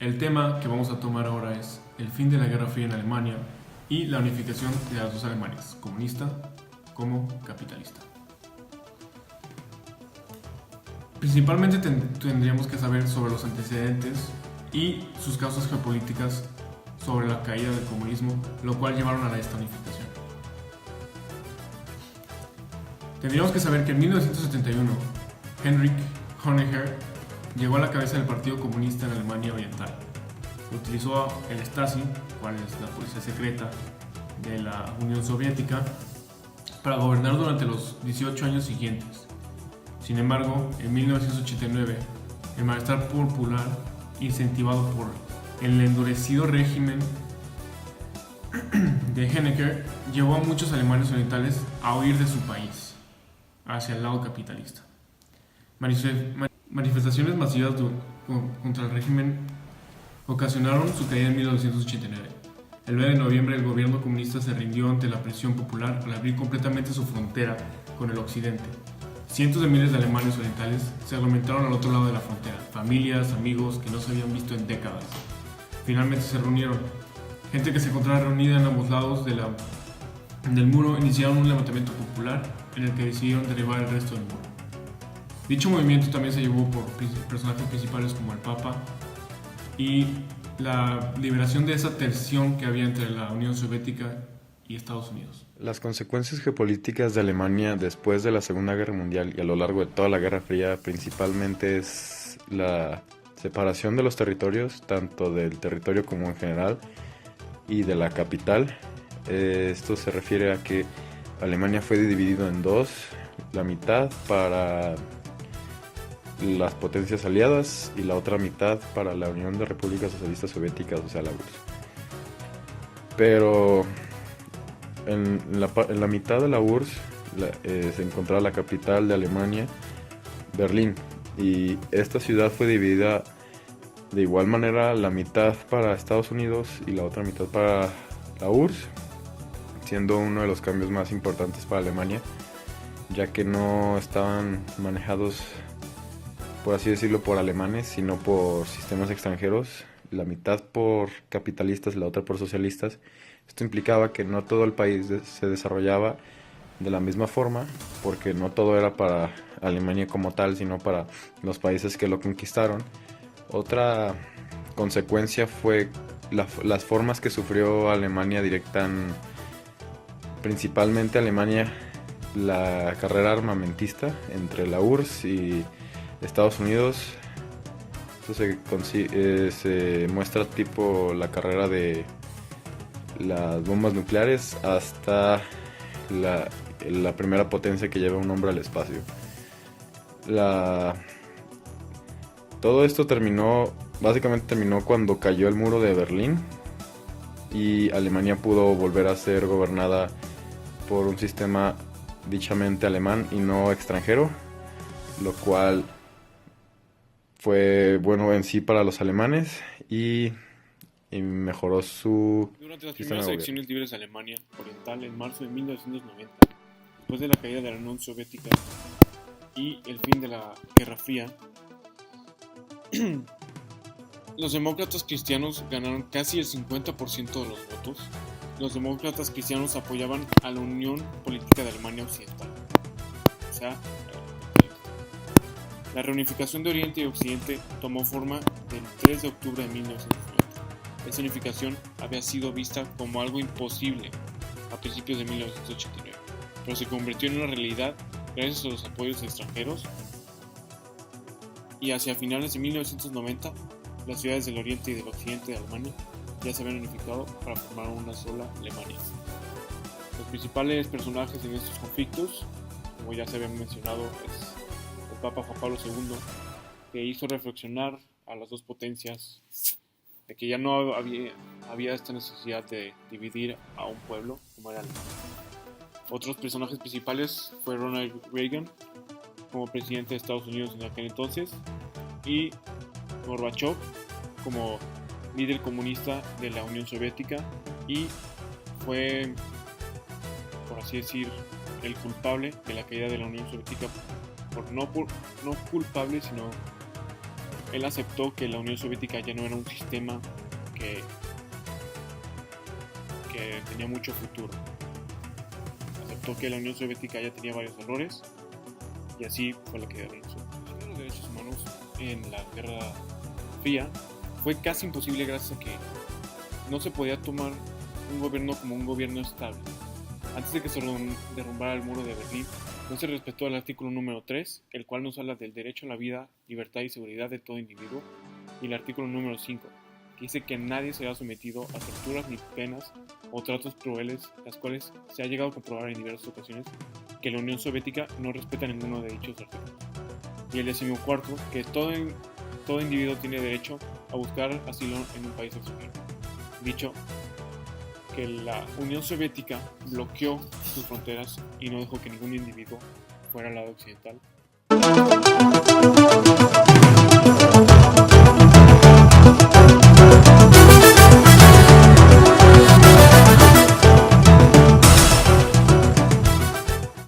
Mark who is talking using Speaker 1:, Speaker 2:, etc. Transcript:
Speaker 1: El tema que vamos a tomar ahora es el fin de la Guerra Fría en Alemania y la unificación de las dos Alemanias, comunista como capitalista. Principalmente tendríamos que saber sobre los antecedentes y sus causas geopolíticas sobre la caída del comunismo, lo cual llevaron a esta unificación. Tendríamos que saber que en 1971 Heinrich Honecker llegó a la cabeza del Partido Comunista en Alemania Oriental. Utilizó el Stasi, cual es la policía secreta de la Unión Soviética, para gobernar durante los 18 años siguientes. Sin embargo, en 1989, el malestar popular, incentivado por el endurecido régimen de Honecker, llevó a muchos alemanes orientales a huir de su país hacia el lado capitalista. Manifestaciones masivas contra el régimen ocasionaron su caída en 1989. El 9 de noviembre el gobierno comunista se rindió ante la presión popular al abrir completamente su frontera con el occidente. Cientos de miles de alemanes orientales se aglomeraron al otro lado de la frontera, familias, amigos que no se habían visto en décadas. Finalmente se reunieron. Gente que se encontraba reunida en ambos lados del muro iniciaron un levantamiento popular en el que decidieron derribar el resto del muro. Dicho movimiento también se llevó por personajes principales como el Papa y la liberación de esa tensión que había entre la Unión Soviética y Estados Unidos.
Speaker 2: Las consecuencias geopolíticas de Alemania después de la Segunda Guerra Mundial y a lo largo de toda la Guerra Fría principalmente es la separación de los territorios, tanto del territorio como en general y de la capital. Esto se refiere a que Alemania fue dividido en dos, la mitad para las potencias aliadas y la otra mitad para la Unión de Repúblicas Socialistas Soviéticas, o sea, la URSS. Pero en la mitad de la URSS se encontraba la capital de Alemania, Berlín, y esta ciudad fue dividida de igual manera, la mitad para Estados Unidos y la otra mitad para la URSS, siendo uno de los cambios más importantes para Alemania, ya que no estaban manejados, por así decirlo, por alemanes, sino por sistemas extranjeros, la mitad por capitalistas y la otra por socialistas. Esto implicaba que no todo el país se desarrollaba de la misma forma, porque no todo era para Alemania como tal, sino para los países que lo conquistaron. Otra consecuencia fue las formas que sufrió Alemania principalmente Alemania, la carrera armamentista entre la URSS y Estados Unidos. Esto se muestra tipo la carrera de las bombas nucleares hasta la primera potencia que lleva un hombre al espacio. Todo esto básicamente terminó cuando cayó el muro de Berlín y Alemania pudo volver a ser gobernada por un sistema dichamente alemán y no extranjero, lo cual fue bueno en sí para los alemanes y mejoró su
Speaker 3: Durante las
Speaker 2: sistema
Speaker 3: primeras
Speaker 2: de
Speaker 3: elecciones libres de Alemania Oriental en marzo de 1990, después de la caída de la Unión Soviética y el fin de la Guerra Fría, los demócratas cristianos ganaron casi el 50% de los votos. Los demócratas cristianos apoyaban a la Unión Política de Alemania Occidental, o sea, la reunificación de Oriente y Occidente tomó forma el 3 de octubre de 1990. Esta unificación había sido vista como algo imposible a principios de 1989, pero se convirtió en una realidad gracias a los apoyos extranjeros, y hacia finales de 1990 las ciudades del oriente y del occidente de Alemania ya se habían unificado para formar una sola Alemania. Los principales personajes en estos conflictos, como ya se había mencionado, es el Papa Juan Pablo II, que hizo reflexionar a las dos potencias de que ya no había esta necesidad de dividir a un pueblo como era Alemania. Otros personajes principales fue Ronald Reagan como presidente de Estados Unidos en aquel entonces y Gorbachev como líder comunista de la Unión Soviética, y fue, por así decir, el culpable de la caída de la Unión Soviética, no culpable, sino él aceptó que la Unión Soviética ya no era un sistema que tenía mucho futuro. Aceptó que la Unión Soviética ya tenía varios errores y así fue la que realizó. Los derechos humanos en la Guerra Fría fue casi imposible gracias a que no se podía tomar un gobierno como un gobierno estable. Antes de que se derrumbara el muro de Berlín, no se respetó el artículo número 3, el cual nos habla del derecho a la vida, libertad y seguridad de todo individuo, y el artículo número 5, que dice que nadie será sometido a torturas ni penas o tratos crueles, las cuales se ha llegado a comprobar en diversas ocasiones que la Unión Soviética no respeta ninguno de dichos artículos. Y el 14, que todo individuo tiene derecho a buscar asilo en un país extranjero. Dicho que la Unión Soviética bloqueó sus fronteras y no dejó que ningún individuo fuera al lado occidental